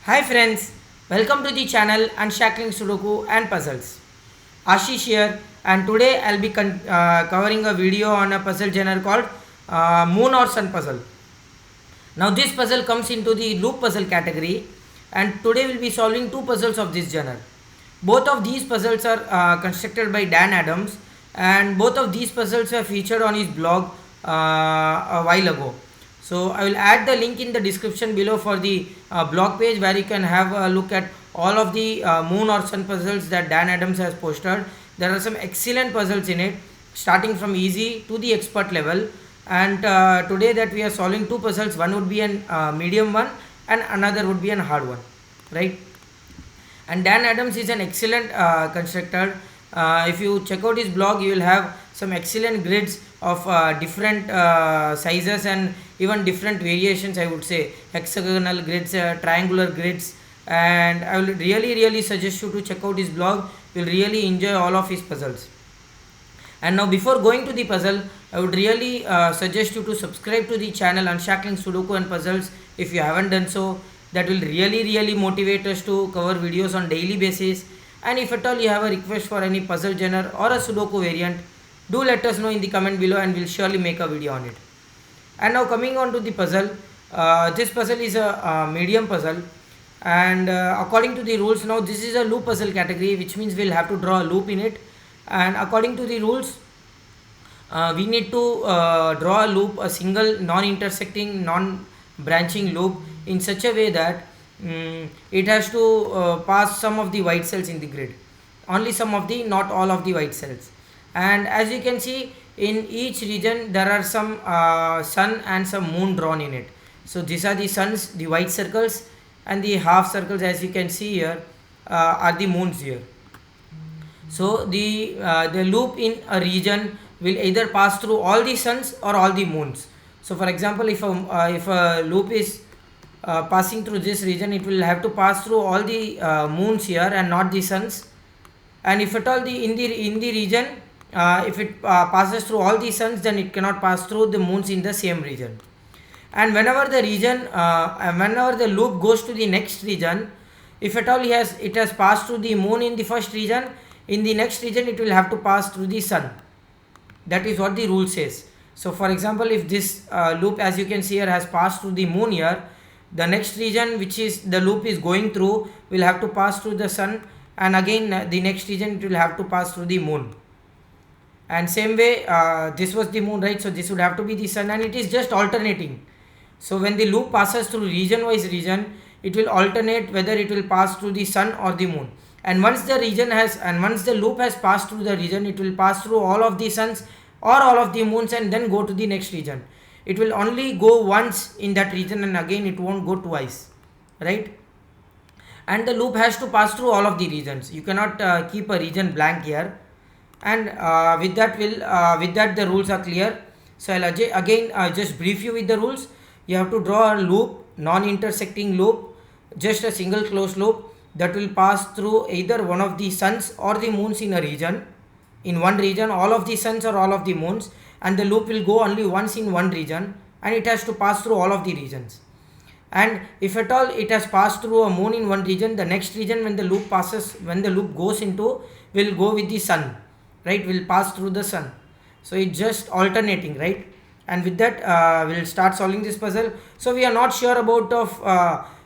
Hi friends, welcome to the channel Unshackling Sudoku and Puzzles. Ashish here, and today I'll be covering a video on a puzzle genre called Moon or Sun puzzle. Now this puzzle comes into the loop puzzle category, and today we'll be solving two puzzles of this genre. Both of these puzzles are constructed by Dan Adams, and both of these puzzles were featured on his blog a while ago. So I will add the link in the description below for the blog page where you can have a look at all of the moon or sun puzzles that Dan Adams has posted. There are some excellent puzzles in it, starting from easy to the expert level. And today that we are solving two puzzles, one would be an medium one and another would be an hard one, right? And Dan Adams is an excellent constructor. If you check out his blog, you will have some excellent grids of different sizes and even different variations. I would say hexagonal grids, triangular grids, and I will really suggest you to check out his blog. You will really enjoy all of his puzzles. And now before going to the puzzle, I would really suggest you to subscribe to the channel Unshackling Sudoku and Puzzles if you haven't done so. That will really motivate us to cover videos on daily basis. And if at all you have a request for any puzzle genre or a Sudoku variant, do let us know in the comment below and we'll surely make a video on it. And now coming on to the puzzle, this puzzle is a medium puzzle, and according to the rules, now this is a loop puzzle category, which means we'll have to draw a loop in it. And according to the rules, we need to draw a loop, a single non-intersecting non-branching loop in such a way that it has to pass some of the white cells in the grid, only some of the, not all of the white cells. And as you can see, in each region there are some sun and some moon drawn in it. So these are the suns, the white circles, and the half circles, as you can see here, are the moons here. So the loop in a region will either pass through all the suns or all the moons. So for example, if a loop is passing through this region, it will have to pass through all the moons here and not the suns. And if at all in the region, if it passes through all the suns, then it cannot pass through the moons in the same region. And whenever the loop goes to the next region, if at all it has passed through the moon in the first region, in the next region it will have to pass through the sun. That is what the rule says. So for example, if this loop, as you can see here, has passed through the moon here, the next region which is the loop is going through will have to pass through the sun, and again the next region it will have to pass through the moon. And same way, this was the moon, right? So this would have to be the sun, and it is just alternating. So when the loop passes through region wise region, it will alternate whether it will pass through the sun or the moon. And once the loop has passed through the region, it will pass through all of the suns or all of the moons and then go to the next region. It will only go once in that region, and again it won't go twice, right? And the loop has to pass through all of the regions. You cannot keep a region blank here. And with that the rules are clear. So I'll again just brief you with the rules. You have to draw a loop, non-intersecting loop, just a single closed loop that will pass through either one of the suns or the moons in a region. In one region, all of the suns or all of the moons, and the loop will go only once in one region, and it has to pass through all of the regions. And if at all it has passed through a moon in one region, the next region when the loop goes into, will go with the sun, right? Will pass through the sun. So it's just alternating, right? And with that we'll start solving this puzzle. So we are not sure about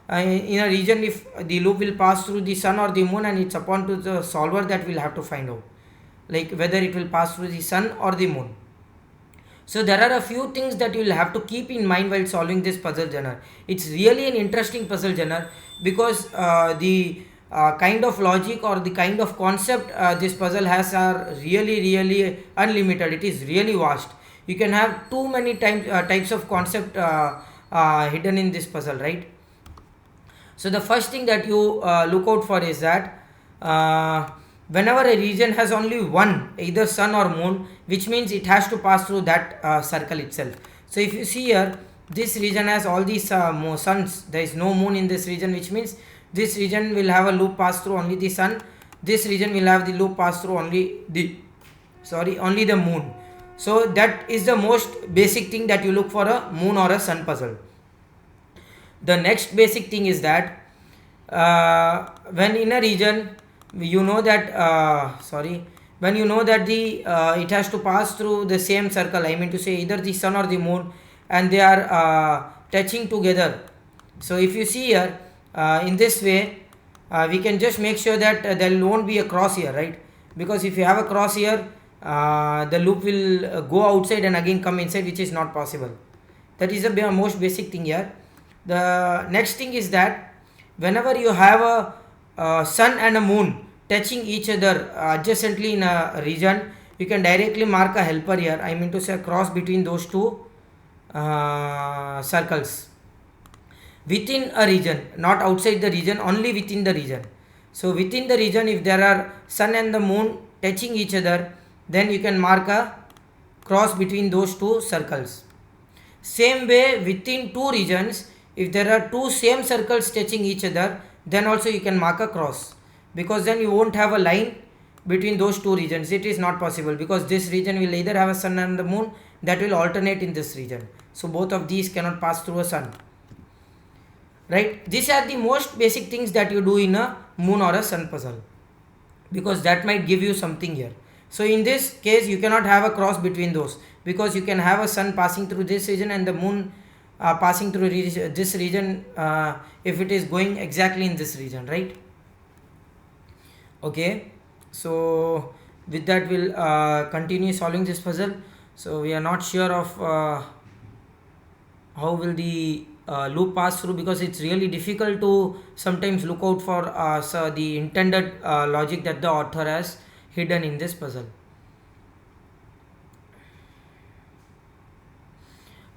in a region if the loop will pass through the sun or the moon, and it's upon to the solver that we'll have to find out, like whether it will pass through the sun or the moon. So there are a few things that you will have to keep in mind while solving this puzzle genre. It's really an interesting puzzle genre because the kind of logic or the kind of concept this puzzle has are really unlimited. It is really vast. You can have too many types of concept hidden in this puzzle, right? So the first thing that you look out for is that whenever a region has only one, either sun or moon, which means it has to pass through that circle itself. So if you see here, this region has all these suns, there is no moon in this region, which means this region will have a loop pass through only the sun. This region will have the loop pass through only the moon. So that is the most basic thing that you look for a moon or a sun puzzle. The next basic thing is that when in a region you know that when you know that the it has to pass through the same circle, I mean to say either the sun or the moon, and they are touching together. So if you see here, in this way, we can just make sure that there won't be a cross here, right? Because if you have a cross here, the loop will go outside and again come inside, which is not possible. That is the most basic thing here. The next thing is that whenever you have a sun and a moon touching each other adjacently in a region, you can directly mark a helper here, I mean to say a cross between those two circles within a region, not outside the region, only within the region. So within the region, if there are sun and the moon touching each other, then you can mark a cross between those two circles. Same way, within two regions, if there are two same circles touching each other, then also you can mark a cross, because then you won't have a line between those two regions. It is not possible, because this region will either have a sun and the moon that will alternate in this region. So both of these cannot pass through a sun, right? These are the most basic things that you do in a moon or a sun puzzle, because that might give you something here. So in this case, you cannot have a cross between those, because you can have a sun passing through this region and the moon passing through this region if it is going exactly in this region, right? Okay, so with that we'll continue solving this puzzle. So we are not sure of how will the loop pass through, because it's really difficult to sometimes look out for the intended logic that the author has hidden in this puzzle.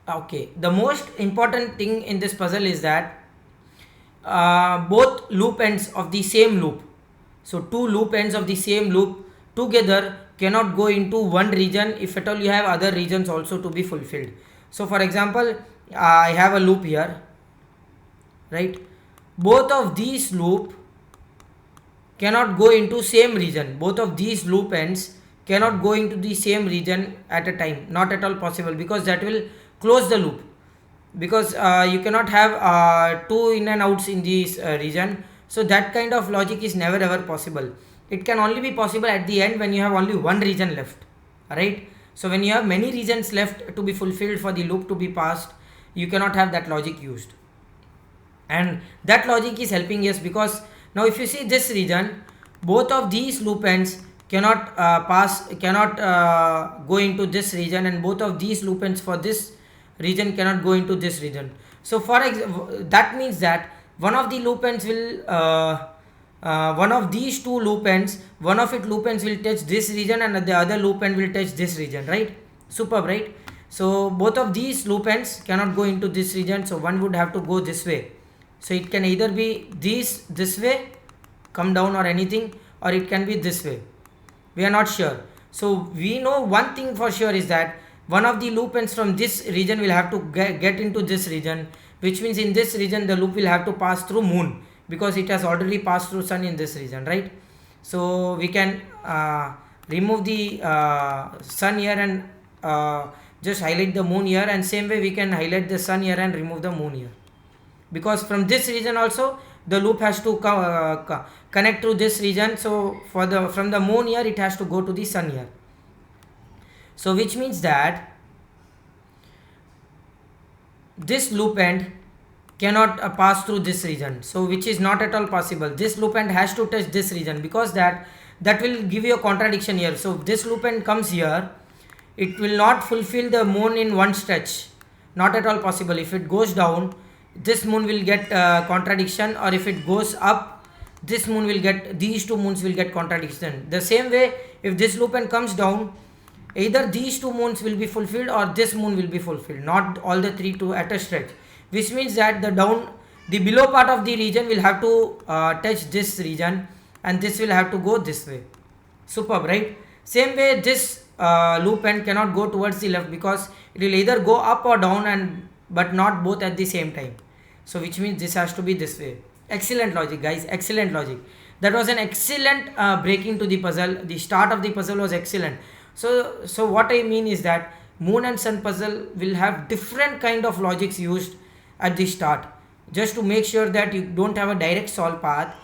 Okay, the most important thing in this puzzle is that both loop ends of the same loop, so two loop ends of the same loop together cannot go into one region if at all you have other regions also to be fulfilled. So for example, I have a loop here, right? Both of these loop cannot go into same region. Both of these loop ends cannot go into the same region at a time, not at all possible, because that will close the loop, because you cannot have two in and outs in this region. So that kind of logic is never ever possible. It can only be possible at the end when you have only one region left, right? So when you have many regions left to be fulfilled for the loop to be passed, you cannot have that logic used. And that logic is helping us, because now if you see this region, both of these loop ends cannot go into this region, and both of these loop ends for this region cannot go into this region. So for example, that means that one of the loop ends will one of these two loop ends, one of its loop ends will touch this region and the other loop end will touch this region, right? Superb, right? So both of these loop ends cannot go into this region, so one would have to go this way. So it can either be this way, come down or anything, or it can be this way. We are not sure. So we know one thing for sure is that one of the loop ends from this region will have to get into this region, which means in this region the loop will have to pass through moon, because it has already passed through sun in this region, right? So we can remove the sun here and just highlight the moon here, and same way we can highlight the sun here and remove the moon here, because from this region also the loop has to connect to this region. So from the moon here it has to go to the sun here. So which means that this loop end cannot pass through this region, so which is not at all possible. This loop end has to touch this region, because that will give you a contradiction here. So this loop end comes here, it will not fulfill the moon in one stretch, not at all possible. If it goes down, this moon will get contradiction, or if it goes up, this moon will get, these two moons will get contradiction. The same way, if this loop end comes down, either these two moons will be fulfilled or this moon will be fulfilled, not all the three to at a stretch, which means that the below part of the region will have to touch this region, and this will have to go this way. Superb, right? Same way, this loop end cannot go towards the left, because it will either go up or down, but not both at the same time. So which means this has to be this way. Excellent logic, guys, excellent logic. That was an excellent breaking to the puzzle. The start of the puzzle was excellent. So what I mean is that moon and sun puzzle will have different kind of logics used at the start. just to make sure that you don't have a direct solve path.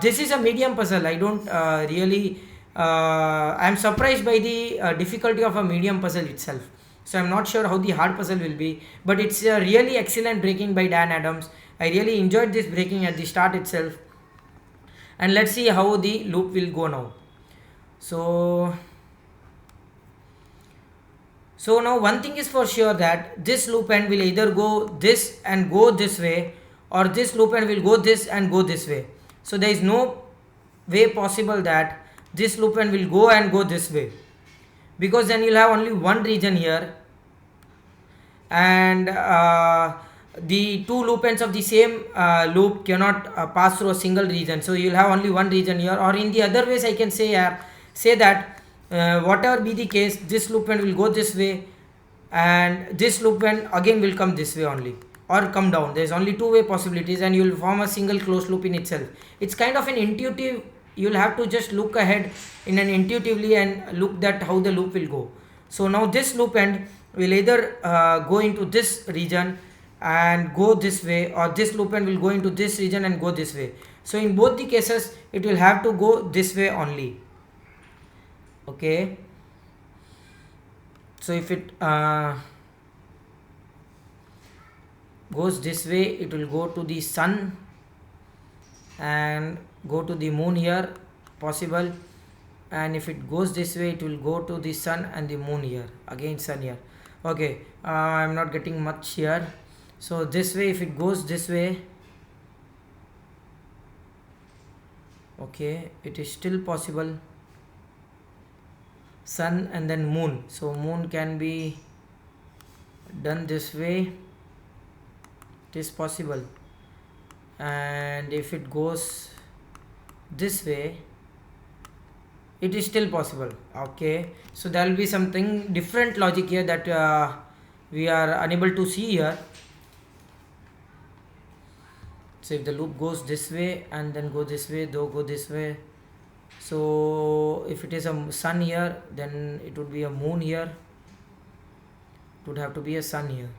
This is a medium puzzle. I don't really I'm surprised by the difficulty of a medium puzzle itself. So I'm not sure how the hard puzzle will be, but it's a really excellent breaking by Dan Adams. I really enjoyed this breaking at the start itself. And let's see how the loop will go now. So now one thing is for sure, that this loop end will either go this and go this way, or this loop end will go this and go this way. So there is no way possible that this loop end will go and go this way, because then you'll have only one region here, and the two loop ends of the same loop cannot pass through a single region. So you'll have only one region here, or in the other ways I can say that whatever be the case, this loop end will go this way and this loop end again will come this way only, or come down. There's only two-way possibilities, and you will form a single closed loop in itself. It's kind of an intuitive, you'll have to just look ahead in an intuitively and look that how the loop will go. So now this loop end will either go into this region and go this way, or this loop end will go into this region and go this way. So in both the cases it will have to go this way only. Okay, so if it goes this way, it will go to the sun and go to the moon here, possible. And if it goes this way, it will go to the sun and the moon here, again sun here. Okay, I'm not getting much here. So this way, if it goes this way, okay, it is still possible, sun and then moon. So moon can be done this way, it is possible. And if it goes this way, it is still possible. Okay, so there will be something different logic here that we are unable to see here. So if the loop goes this way and then go this way, though go this way, so if it is a sun here, then it would be a moon here, it would have to be a sun here.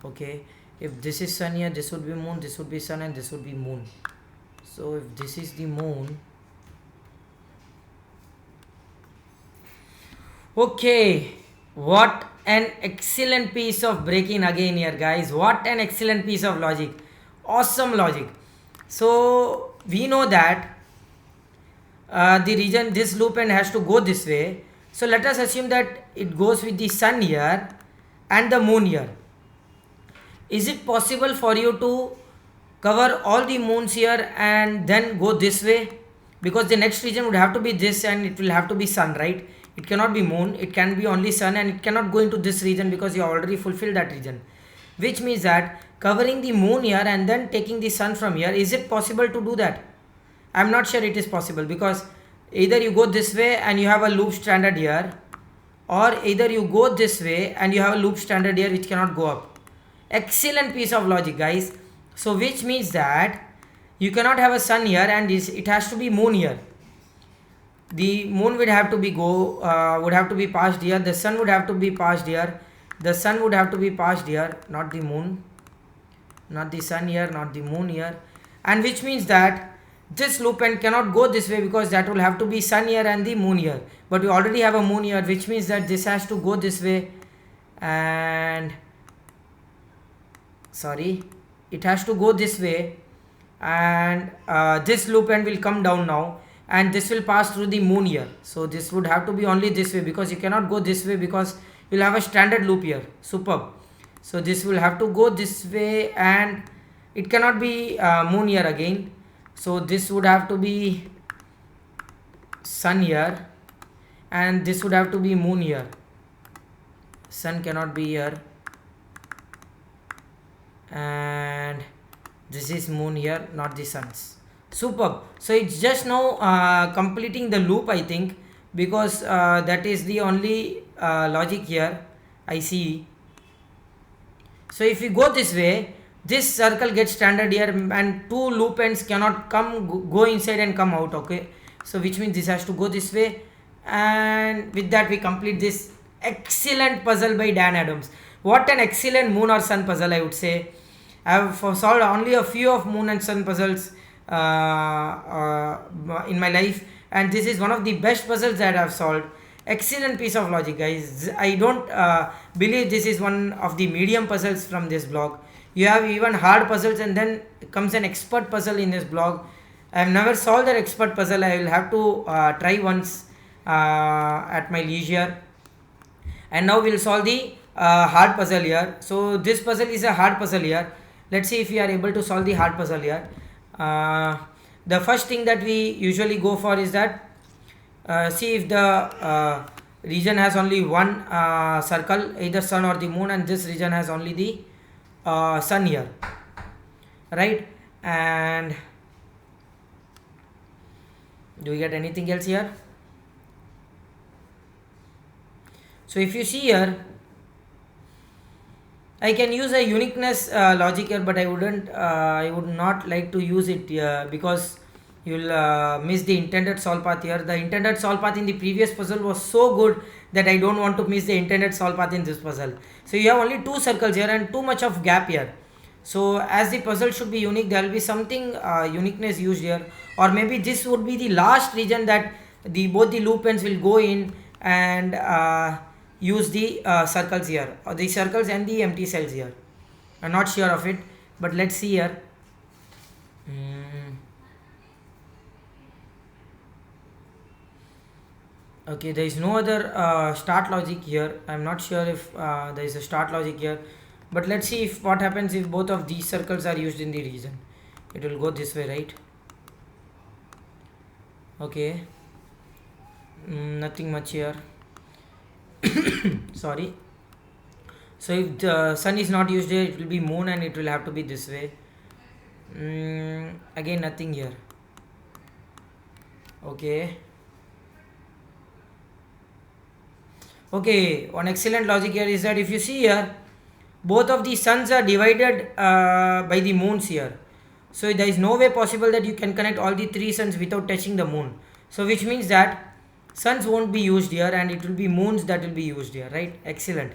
Okay, if this is sun here, this would be moon, this would be sun, and this would be moon. So if this is the moon, okay, what an excellent piece of breaking again here, guys. What an excellent piece of logic. Awesome logic. So we know that the region, this loop end has to go this way. So let us assume that it goes with the sun here and the moon here. Is it possible for you to cover all the moons here and then go this way? Because the next region would have to be this, and it will have to be sun, right? It cannot be moon, it can be only sun, and it cannot go into this region because you already fulfilled that region. Which means that covering the moon here and then taking the sun from here, is it possible to do that? I'm not sure it is possible, because either you go this way and you have a loop stranded here, or either you go this way and you have a loop stranded here which cannot go up. Excellent piece of logic, guys. So which means that you cannot have a sun here and it has to be moon here. The moon would have to be passed here, the sun would have to be passed here, the sun would have to be passed here, not the moon, not the sun here, not the moon here. And which means that this loop end cannot go this way, because that will have to be sun here and the moon here. But we already have a moon here, which means that this has to go this way, and it has to go this way, and this loop end will come down now, and this will pass through the moon here. So this would have to be only this way, because you cannot go this way because you'll have a standard loop here. Superb. So this will have to go this way, and it cannot be moon here again. So this would have to be sun here, and this would have to be moon here. Sun cannot be here, and this is moon here, not the suns. Superb. So it's just now completing the loop, I think, because that is the only logic here I see. So if we go this way, this circle gets stranded here, and two loop ends cannot go inside and come out. Okay, so which means this has to go this way, and with that we complete this excellent puzzle by Dan Adams. What an excellent moon or sun puzzle, I would say. I have solved only a few of moon and sun puzzles in my life, and this is one of the best puzzles that I have solved. Excellent piece of logic, guys. I don't believe this is one of the medium puzzles from this blog. You have even hard puzzles, and then comes an expert puzzle in this blog. I have never solved that expert puzzle. I will have to try once at my leisure. And now we'll solve the hard puzzle here. So this puzzle is a hard puzzle here. Let's see if we are able to solve the hard puzzle here. The first thing that we usually go for is that see if the region has only one circle, either sun or the moon, and this region has only the sun here, right? And do we get anything else here? So if you see here, I can use a uniqueness logic here, but I would not like to use it here because you will miss the intended solve path here. The intended solve path in the previous puzzle was so good that I don't want to miss the intended solve path in this puzzle. So you have only two circles here and too much of gap here. So as the puzzle should be unique, there will be something uniqueness used here, or maybe this would be the last region that both the loop ends will go in and use the circles here, or the circles and the empty cells here. I'm not sure of it, but let's see here. Okay, there is no other start logic here. I'm not sure if there is a start logic here, but let's see if what happens if both of these circles are used in the region. It will go this way, right? Okay, nothing much here. Sorry. So if the sun is not used here, it will be moon, and it will have to be this way. Again, nothing here. Okay. Okay, one excellent logic here is that if you see here, both of the suns are divided by the moons here. So there is no way possible that you can connect all the three suns without touching the moon. So which means that suns won't be used here, and it will be moons that will be used here, right? Excellent.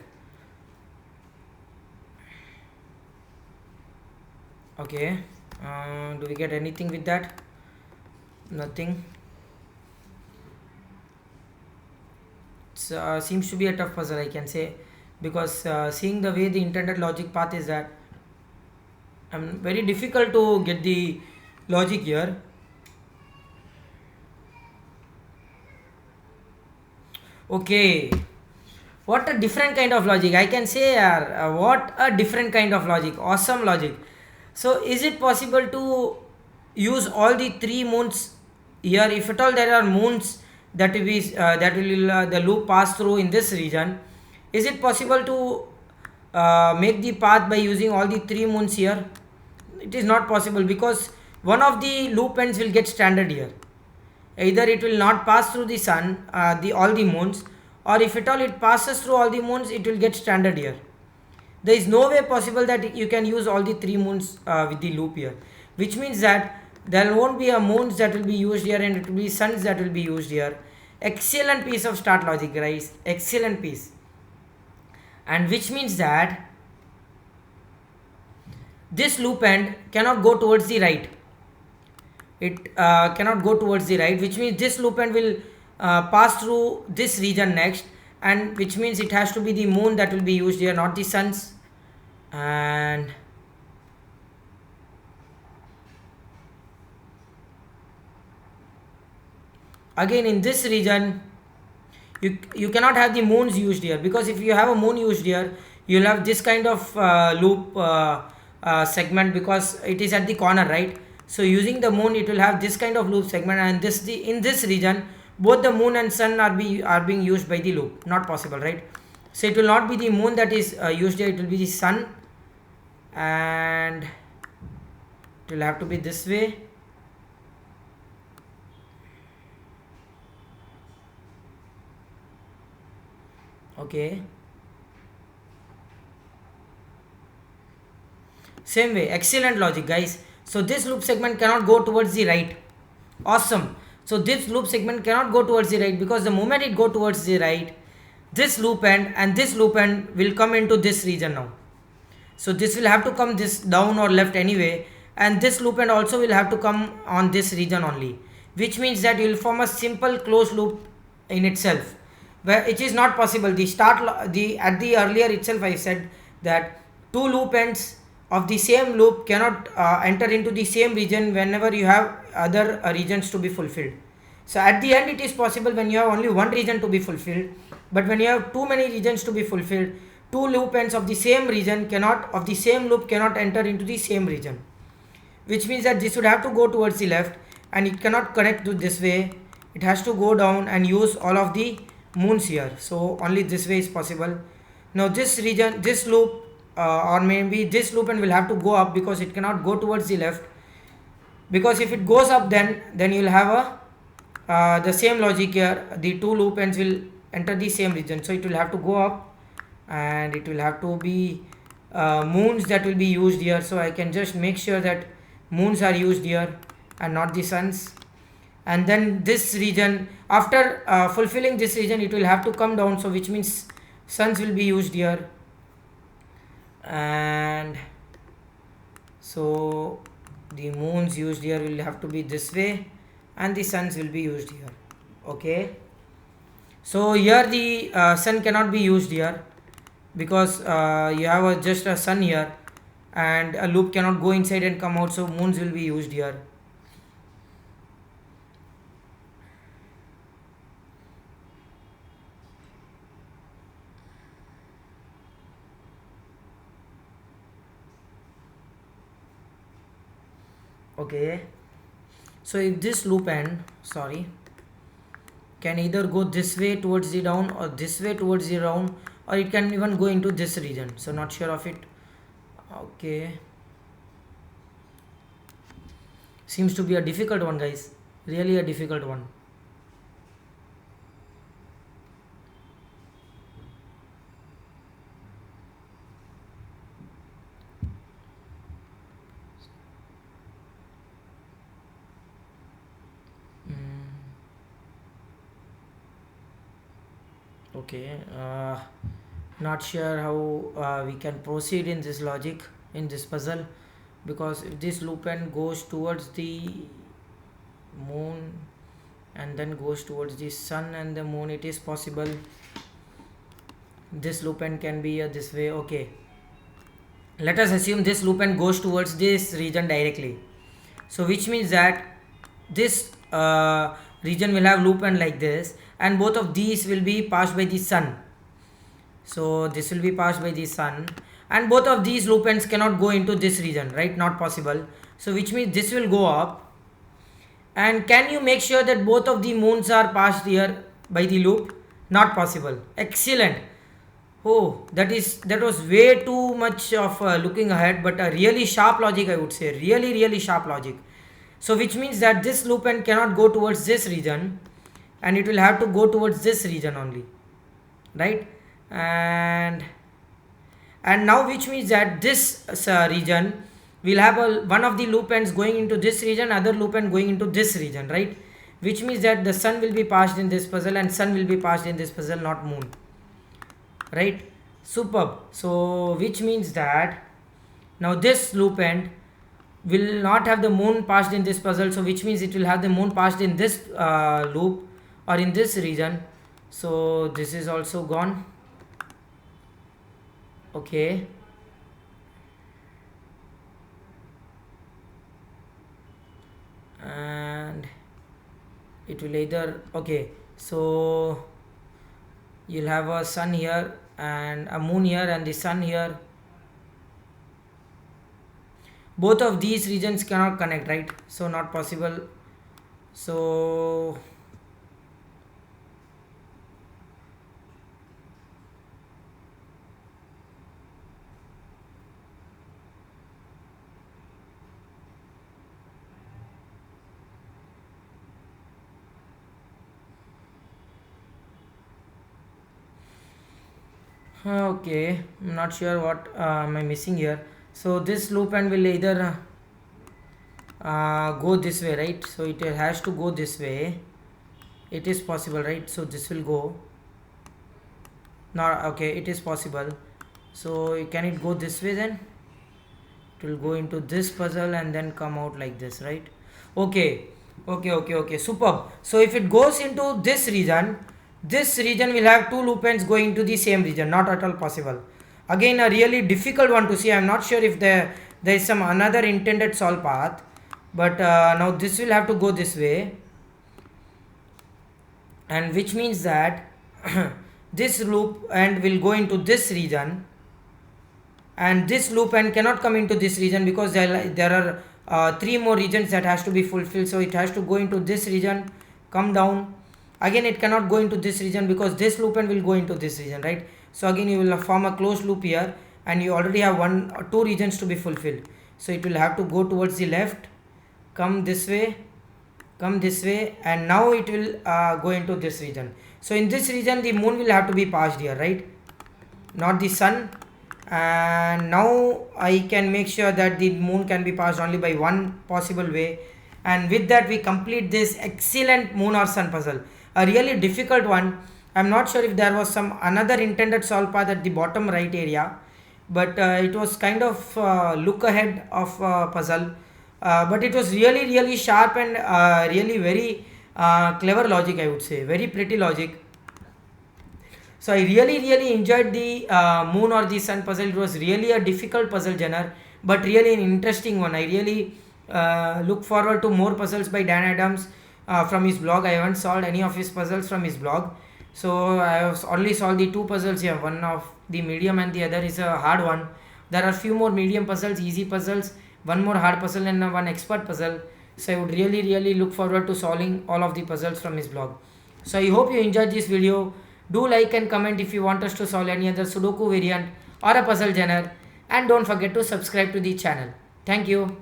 Okay, do we get anything with that? Nothing. It seems to be a tough puzzle, I can say, because seeing the way the intended logic path is that very difficult to get the logic here. Okay, what a different kind of logic, I can say. What a different kind of logic. Awesome logic. So is it possible to use all the three moons here? If at all there are moons that will be the loop pass through in this region, is it possible to make the path by using all the three moons here? It is not possible, because one of the loop ends will get stranded here. Either it will not pass through the sun, all the moons, or if at all it passes through all the moons, it will get stranded here. There is no way possible that you can use all the three moons with the loop here, which means that there won't be a moons that will be used here, and it will be suns that will be used here. Excellent piece of start logic, guys. Excellent piece. And which means that this loop end cannot go towards the right. It cannot go towards the right, which means this loop end will pass through this region next, and which means it has to be the moon that will be used here, not the suns. And again, in this region, you cannot have the moons used here, because if you have a moon used here, you will have this kind of loop segment, because it is at the corner, right? So using the moon, it will have this kind of loop segment, and in this region, both the moon and sun are being used by the loop. Not possible, right? So it will not be the moon that is used here, it will be the sun, and it will have to be this way. Okay, same way. Excellent logic, guys. So this loop segment cannot go towards the right. Awesome. So this loop segment cannot go towards the right, because the moment it go towards the right, this loop end and this loop end will come into this region now. So this will have to come this down or left anyway, and this loop end also will have to come on this region only, which means that you will form a simple closed loop in itself, where it is not possible. The at the earlier itself I said that two loop ends of the same loop cannot enter into the same region whenever you have other regions to be fulfilled. So at the end it is possible when you have only one region to be fulfilled, but when you have too many regions to be fulfilled, two loop ends of the same region cannot of the same loop cannot enter into the same region, which means that this would have to go towards the left and it cannot connect to this way. It has to go down and use all of the moons here, so only this way is possible. Now this region, this loop or maybe this loop end will have to go up because it cannot go towards the left, because if it goes up then you will have a the same logic here. The two loop ends will enter the same region, so it will have to go up and it will have to be moons that will be used here. So I can just make sure that moons are used here and not the suns. And then this region, after fulfilling this region, it will have to come down, so which means suns will be used here. And so the moons used here will have to be this way and the suns will be used here. Okay, so here the sun cannot be used here because you have just a sun here and a loop cannot go inside and come out, so moons will be used here. Okay, so if this loop end can either go this way towards the down or this way towards the down, or it can even go into this region, so not sure of it. Okay, seems to be a difficult one, guys, really a difficult one. Okay, not sure how we can proceed in this logic, in this puzzle, because if this loop end goes towards the moon and then goes towards the sun and the moon, it is possible this loop end can be this way. Okay, let us assume this loop end goes towards this region directly, so which means that this region will have loop end like this, and both of these will be passed by the sun. So this will be passed by the sun, and both of these loop ends cannot go into this region, right? Not possible. So which means this will go up. And can you make sure that both of the moons are passed here by the loop? Not possible. Excellent. Oh, that was way too much of looking ahead, but a really sharp logic, I would say. Really sharp logic. So which means that this loop end cannot go towards this region, and it will have to go towards this region only, right? And now which means that this region will have one of the loop ends going into this region, other loop end going into this region, right? Which means that the sun will be passed in this puzzle and sun will be passed in this puzzle, not moon, right? Superb. So which means that now this loop end will not have the moon passed in this puzzle, so which means it will have the moon passed in this loop or in this region. So this is also gone. Okay, and it will either, okay, so you'll have a sun here and a moon here and the sun here. Both of these regions cannot connect, right? So not possible. So okay, I'm not sure what am I missing here. So this loop end will either go this way, right? So it has to go this way. It is possible, right? So this will go. Now, okay, it is possible. So can it go this way then? It will go into this puzzle and then come out like this, right? Okay, okay, superb. So if it goes into this region will have two loop ends going to the same region. Not at all possible. Again, a really difficult one to see. I'm not sure if there is some another intended solve path, but now this will have to go this way, and which means that this loop end will go into this region, and this loop end cannot come into this region because there are three more regions that has to be fulfilled. So it has to go into this region, come down. Again, it cannot go into this region because this loop end will go into this region, right? So again, you will form a closed loop here, and you already have one or two regions to be fulfilled. So it will have to go towards the left, come this way, and now it will go into this region. So in this region, the moon will have to be passed here, right? Not the sun. And now I can make sure that the moon can be passed only by one possible way, and with that we complete this excellent moon or sun puzzle, a really difficult one. I'm not sure if there was some another intended solve path at the bottom right area, but it was kind of look ahead of puzzle, but it was really sharp and really very clever logic, I would say, very pretty logic. So I really enjoyed the moon or the sun puzzle. It was really a difficult puzzle genre, but really an interesting one. I really look forward to more puzzles by Dan Adams from his blog. I haven't solved any of his puzzles from his blog, so I have only solved the two puzzles here. One of the medium and the other is a hard one. There are few more medium puzzles, easy puzzles, one more hard puzzle, and one expert puzzle. So I would really look forward to solving all of the puzzles from his blog. So I hope you enjoyed this video. Do like and comment if you want us to solve any other Sudoku variant or a puzzle genre, and don't forget to subscribe to the channel. Thank you.